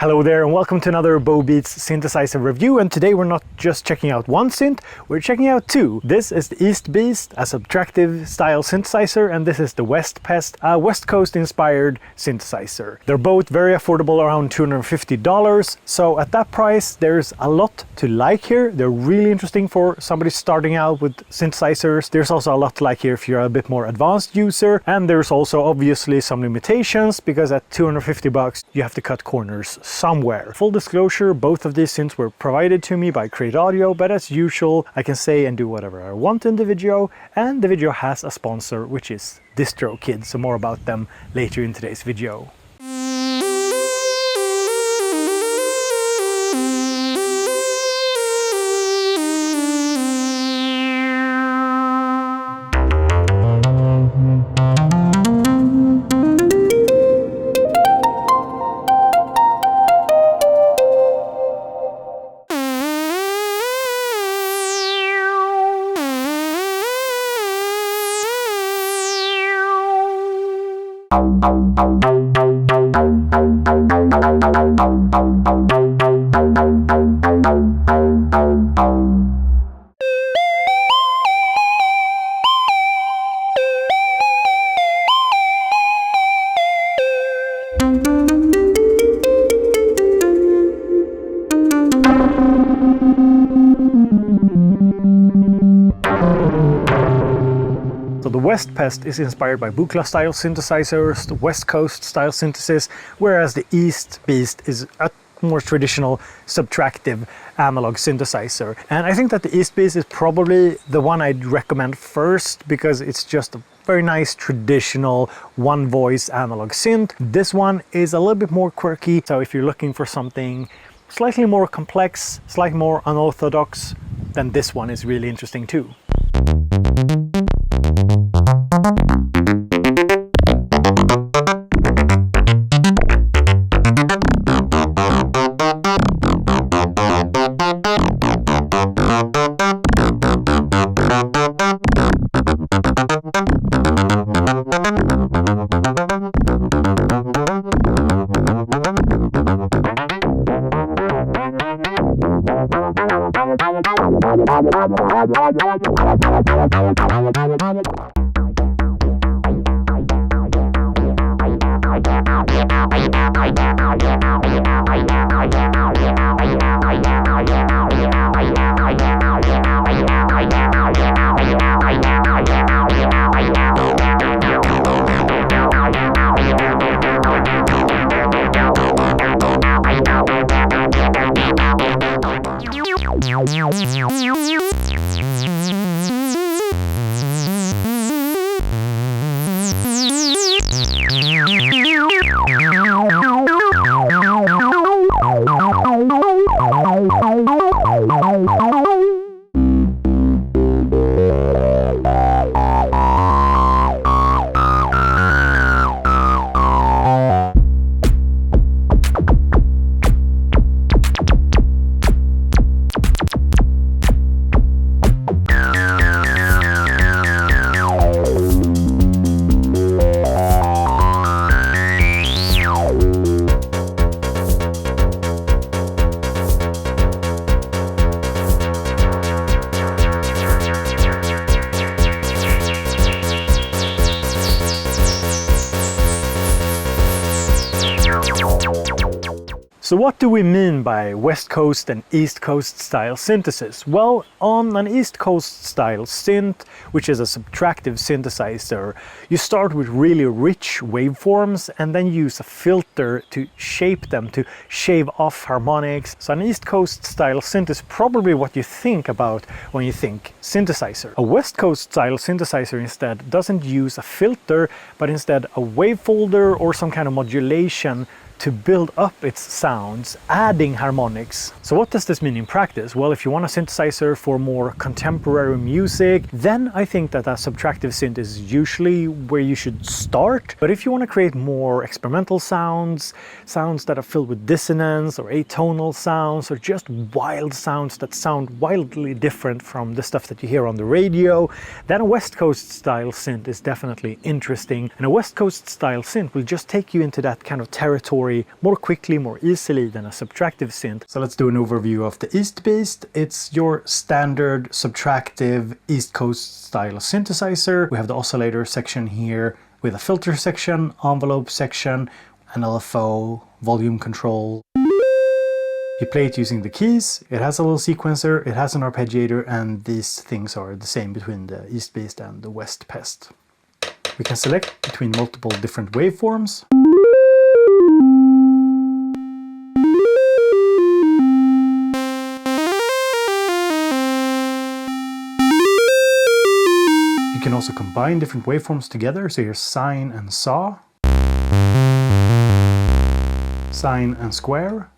Hello there and welcome to another BoBeats synthesizer review, and today we're not just checking out one synth, we're checking out two. This is the East Beast, a subtractive style synthesizer, and this is the Pest, a West Coast inspired synthesizer. They're both very affordable, around $250, so at that price there's a lot to like here. They're really interesting for somebody starting out with synthesizers. There's also a lot to like here if you're a bit more advanced user, and there's also obviously some limitations because at $250 you have to cut corners somewhere. Full disclosure, both of these synths were provided to me by Cre8audio, but as usual I can say and do whatever I want in the video, and the video has a sponsor, which is DistroKid, so more about them later in today's video. So the Pest is inspired by Buchla style synthesizers, the West Coast style synthesis, whereas the East Beast is a more traditional subtractive analog synthesizer. And I think that the East Beast is probably the one I'd recommend first because it's just a very nice traditional one voice analog synth. This one is a little bit more quirky, so if you're looking for something slightly more complex, slightly more unorthodox, then this one is really interesting too. So what do we mean by West Coast and East Coast style synthesis? Well, on an East Coast style synth, which is a subtractive synthesizer, you start with really rich waveforms and then use a filter to shape them, to shave off harmonics. So an East Coast style synth is probably what you think about when you think synthesizer. A West Coast style synthesizer instead doesn't use a filter, but instead a wave folder or some kind of modulation to build up its sounds, adding harmonics. So what does this mean in practice? Well, if you want a synthesizer for more contemporary music, then I think that a subtractive synth is usually where you should start. But if you want to create more experimental sounds, sounds that are filled with dissonance or atonal sounds, or just wild sounds that sound wildly different from the stuff that you hear on the radio, then a West Coast style synth is definitely interesting. And a West Coast style synth will just take you into that kind of territory story more quickly, more easily than a subtractive synth. So let's do an overview of the Beast. It's your standard subtractive East Coast style synthesizer. We have the oscillator section here with a filter section, envelope section, an LFO, volume control. You play it using the keys, it has a little sequencer, it has an arpeggiator, and these things are the same between the Beast and the West Pest. We can select between multiple different waveforms. You can also combine different waveforms together, so here's sine and saw, sine and square,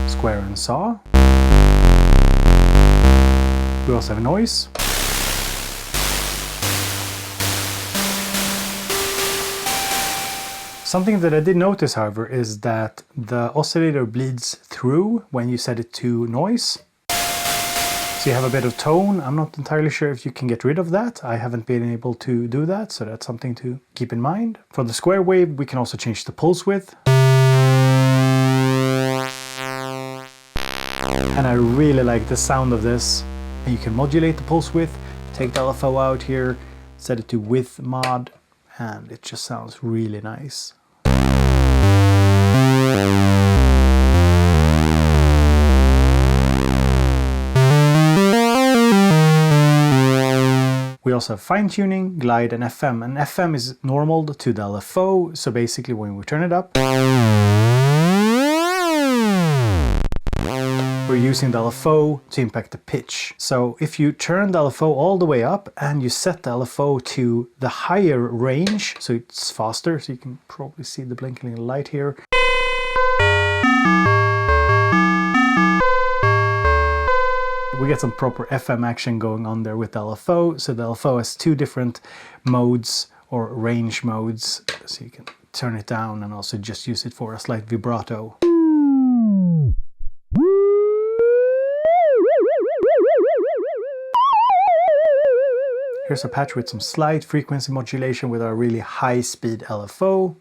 square and saw. We also have noise. Something that I did notice, however, is that the oscillator bleeds through when you set it to noise. So you have a bit of tone. I'm not entirely sure if you can get rid of that. I haven't been able to do that, so that's something to keep in mind. For the square wave, we can also change the pulse width. And I really like the sound of this. And you can modulate the pulse width, take the LFO out here, set it to width mod, and it just sounds really nice. We also have fine-tuning, glide, and FM. And FM is normal to the LFO, so basically when we turn it up, we're using the LFO to impact the pitch. So if you turn the LFO all the way up and you set the LFO to the higher range, so it's faster, so you can probably see the blinking light here. We get some proper FM action going on there with the LFO. So the LFO has two different modes or range modes. So you can turn it down and also just use it for a slight vibrato. Here's a patch with some slight frequency modulation with our really high-speed LFO.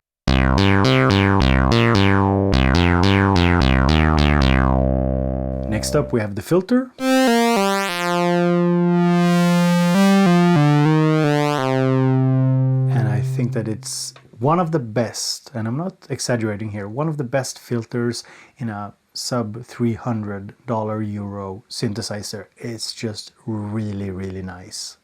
Next up we have the filter. And I think that it's one of the best, and I'm not exaggerating here, one of the best filters in a sub $300 Euro synthesizer. It's just really, really nice.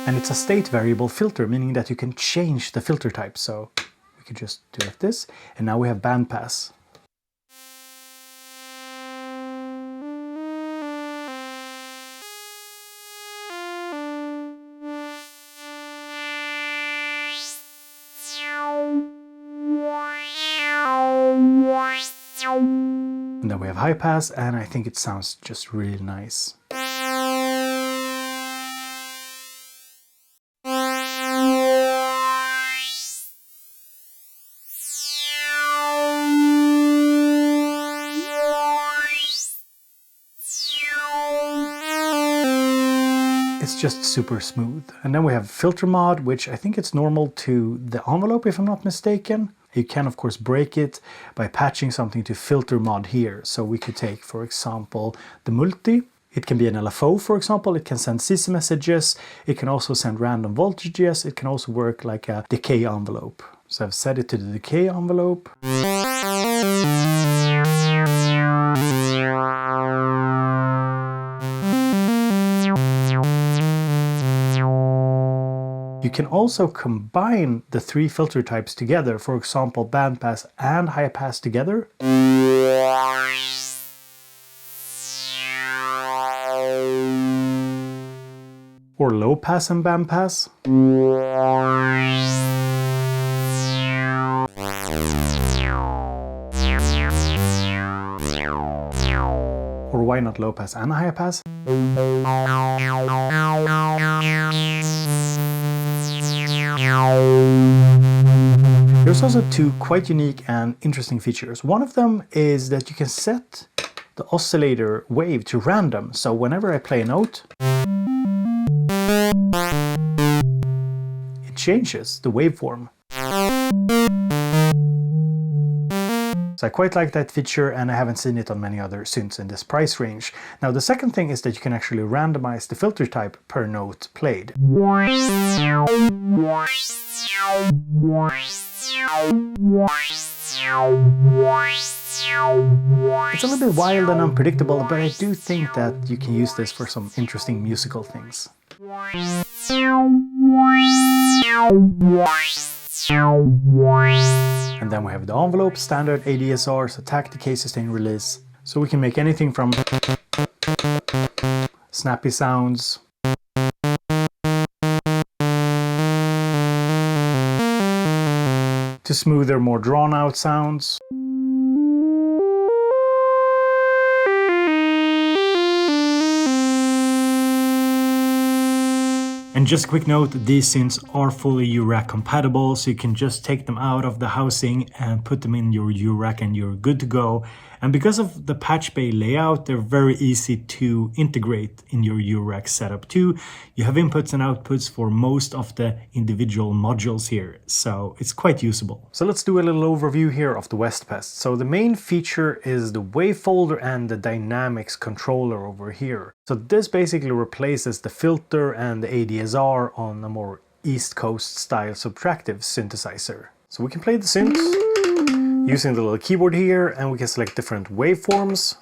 And it's a state variable filter, meaning that you can change the filter type. So we could just do it like this, and now we have bandpass. And then we have high pass, and I think it sounds just really nice. It's just super smooth. And then we have filter mod, which I think it's normal to the envelope if I'm not mistaken. You can of course break it by patching something to filter mod here. So we could take, for example, the multi. It can be an LFO, for example. It can send CC messages. It can also send random voltages. It can also work like a decay envelope. So I've set it to the decay envelope. You can also combine the three filter types together, for example, bandpass and high pass together. Or low pass and bandpass. Or why not low pass and high pass? There's also two quite unique and interesting features. One of them is that you can set the oscillator wave to random, so whenever I play a note, it changes the waveform. So I quite like that feature, and I haven't seen it on many other synths in this price range. Now the second thing is that you can actually randomize the filter type per note played. It's a little bit wild and unpredictable, but I do think that you can use this for some interesting musical things. And then we have the envelope, standard ADSRs, attack, decay, sustain, release. So we can make anything from snappy sounds to smoother, more drawn out sounds. And just a quick note, these synths are fully eurorack compatible, so you can just take them out of the housing and put them in your eurorack and you're good to go. And because of the patch bay layout, they're very easy to integrate in your eurorack setup too. You have inputs and outputs for most of the individual modules here, so it's quite usable. So let's do a little overview here of the Pest. So the main feature is the wave folder and the dynamics controller over here. So this basically replaces the filter and the ADSR on a more East Coast style subtractive synthesizer. So we can play the synth using the little keyboard here, and we can select different waveforms.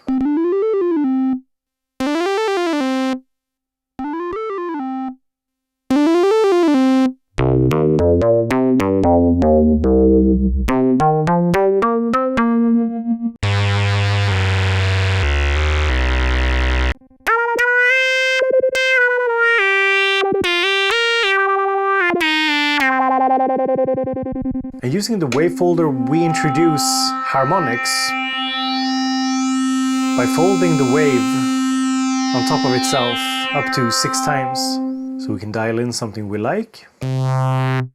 And using the wave folder, we introduce harmonics by folding the wave on top of itself up to 6 times. So we can dial in something we like. And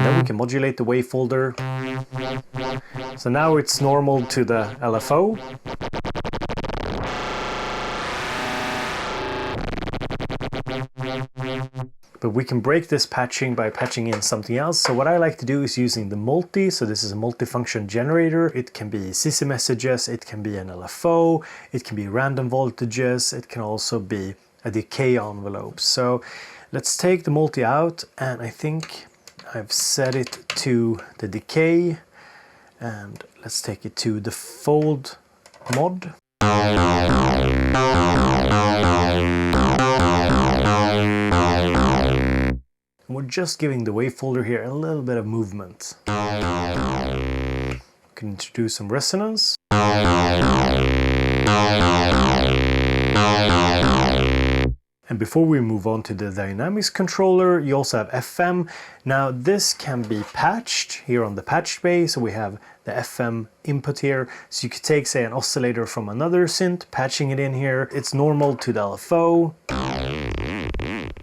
then we can modulate the wave folder. So now it's normal to the LFO. But we can break this patching by patching in something else. So what I like to do is using the multi. So this is a multifunction generator. It can be CC messages, it can be an LFO, it can be random voltages, it can also be a decay envelope. So let's take the multi out, and I think I've set it to the decay, and let's take it to the fold mod. We're just giving the wave folder here a little bit of movement. We can introduce some resonance. And before we move on to the dynamics controller, you also have FM. Now this can be patched here on the patched bay, so we have the FM input here. So you could take, say, an oscillator from another synth, patching it in here. It's normal to the LFO.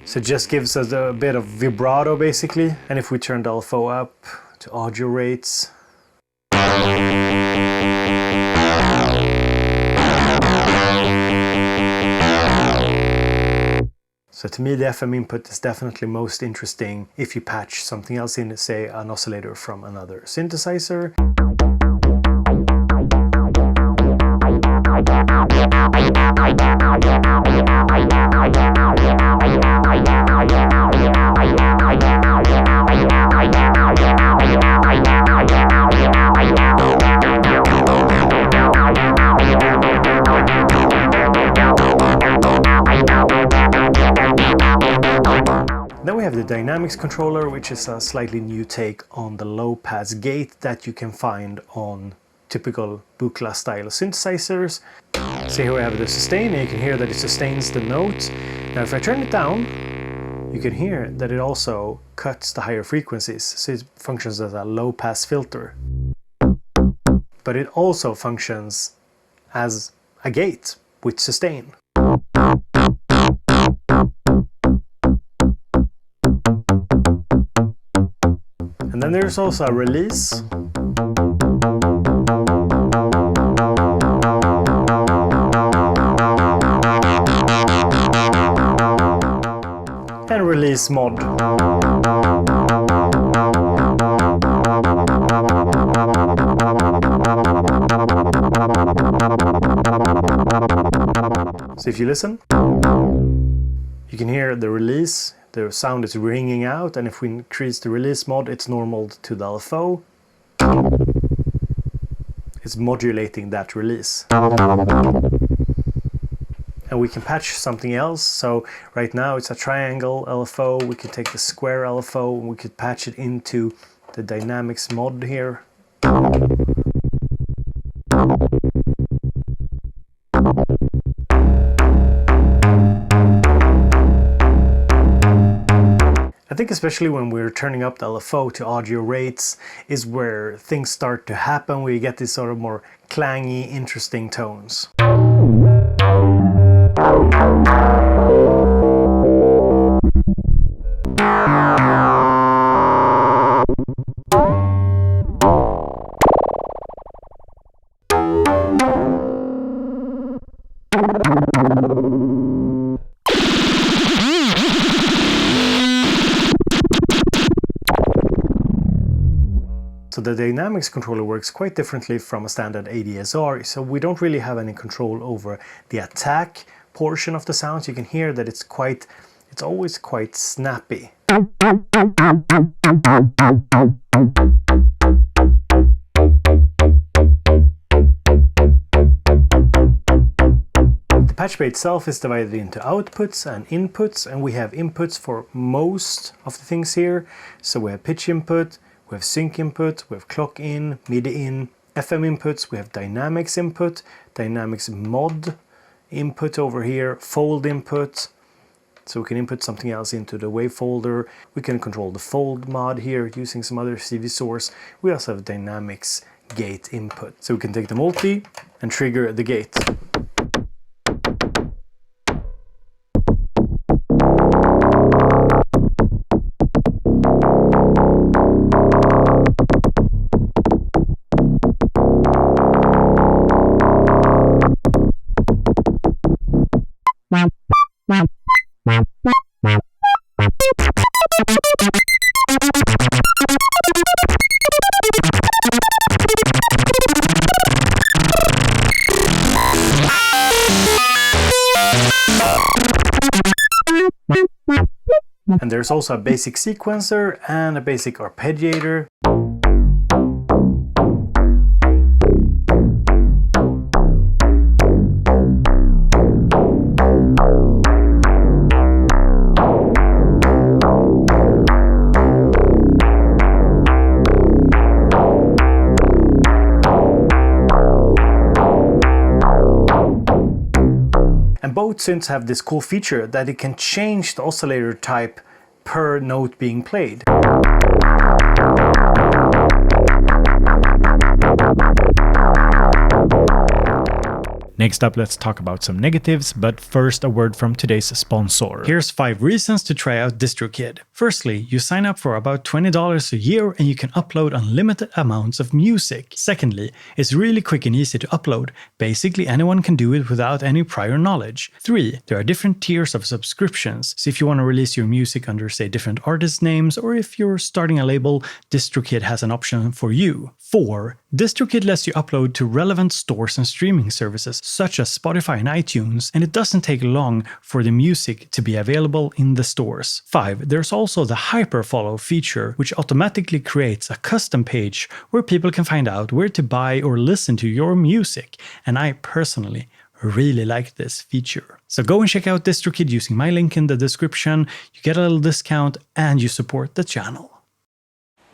So it just gives us a bit of vibrato basically. And if we turn the LFO up to audio rates, so to me the FM input is definitely most interesting if you patch something else in, say an oscillator from another synthesizer. Then we have the dynamics controller, which is a slightly new take on the low pass gate that you can find on typical Buchla style synthesizers. So here we have the sustain, and you can hear that it sustains the note. Now if I turn it down, you can hear that it also cuts the higher frequencies, so it functions as a low pass filter. But it also functions as a gate with sustain. Then there's also a release. And release mod. So if you listen, you can hear the release, the sound is ringing out, and if we increase the release mod, it's normal to the LFO. It's modulating that release. And we can patch something else. So right now it's a triangle LFO. We could take the square LFO and we could patch it into the dynamics mod here. I think especially when we're turning up the LFO to audio rates is where things start to happen. We get these sort of more clangy, interesting tones. So the dynamics controller works quite differently from a standard ADSR, so we don't really have any control over the attack portion of the sounds. You can hear that it's always quite snappy. The patch bay itself is divided into outputs and inputs, and we have inputs for most of the things here. So we have pitch input, we have sync input, we have clock in, MIDI in, FM inputs, we have dynamics input, dynamics mod input over here, fold input, so we can input something else into the wave folder. We can control the fold mod here using some other CV source. We also have dynamics gate input, so we can take the multi and trigger the gate. And there's also a basic sequencer and a basic arpeggiator. And both synths have this cool feature that it can change the oscillator type per note being played. Next up, let's talk about some negatives, but first a word from today's sponsor. Here's 5 reasons to try out DistroKid. Firstly, you sign up for about $20 a year and you can upload unlimited amounts of music. Secondly, it's really quick and easy to upload. Basically, anyone can do it without any prior knowledge. 3, there are different tiers of subscriptions, so if you want to release your music under, say, different artist names, or if you're starting a label, DistroKid has an option for you. 4, DistroKid lets you upload to relevant stores and streaming services, such as Spotify and iTunes, and it doesn't take long for the music to be available in the stores. 5, there's also the hyperfollow feature, which automatically creates a custom page where people can find out where to buy or listen to your music, and I personally really like this feature. So go and check out DistroKid using my link in the description. You get a little discount and you support the channel.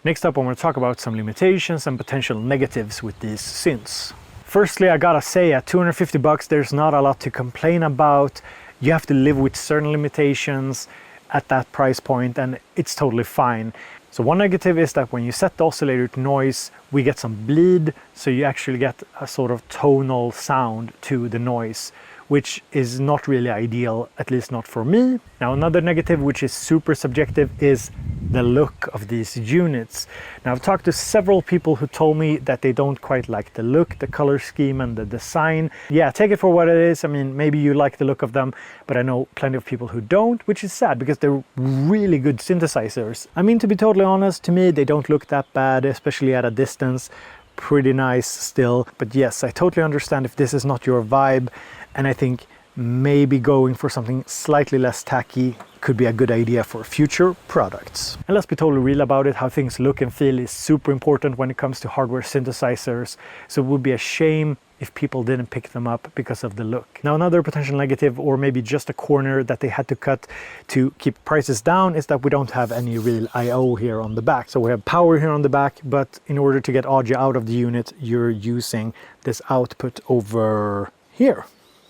Next up, I want to talk about some limitations and potential negatives with these synths. Firstly, I gotta say, at $250 there's not a lot to complain about. You have to live with certain limitations at that price point, and it's totally fine. So one negative is that when you set the oscillator to noise, we get some bleed, so you actually get a sort of tonal sound to the noise, which is not really ideal, at least not for me. Now another negative, which is super subjective, is the look of these units. Now I've talked to several people who told me that they don't quite like the look, the color scheme and the design. Yeah, take it for what it is. I mean, maybe you like the look of them, but I know plenty of people who don't, which is sad because they're really good synthesizers. I mean, to be totally honest, to me they don't look that bad, especially at a distance. Pretty nice still, but yes, I totally understand if this is not your vibe, and I think maybe going for something slightly less tacky could be a good idea for future products. And let's be totally real about it, how things look and feel is super important when it comes to hardware synthesizers, so it would be a shame if people didn't pick them up because of the look. Now another potential negative, or maybe just a corner that they had to cut to keep prices down, is that we don't have any real I/O here on the back. So we have power here on the back, but in order to get audio out of the unit, you're using this output over here.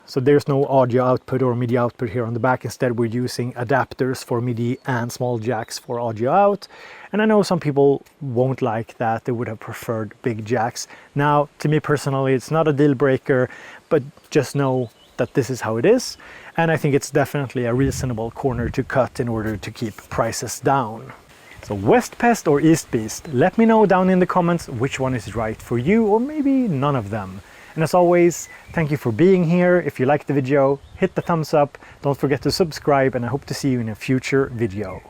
So there's no audio output or MIDI output here on the back. Instead, we're using adapters for MIDI and small jacks for audio out. And I know some people won't like that. They would have preferred big jacks. Now, to me personally, it's not a deal breaker, but just know that this is how it is. And I think it's definitely a reasonable corner to cut in order to keep prices down. So West Pest or East Beast? Let me know down in the comments which one is right for you, or maybe none of them. And as always, thank you for being here. If you liked the video, hit the thumbs up. Don't forget to subscribe, and I hope to see you in a future video.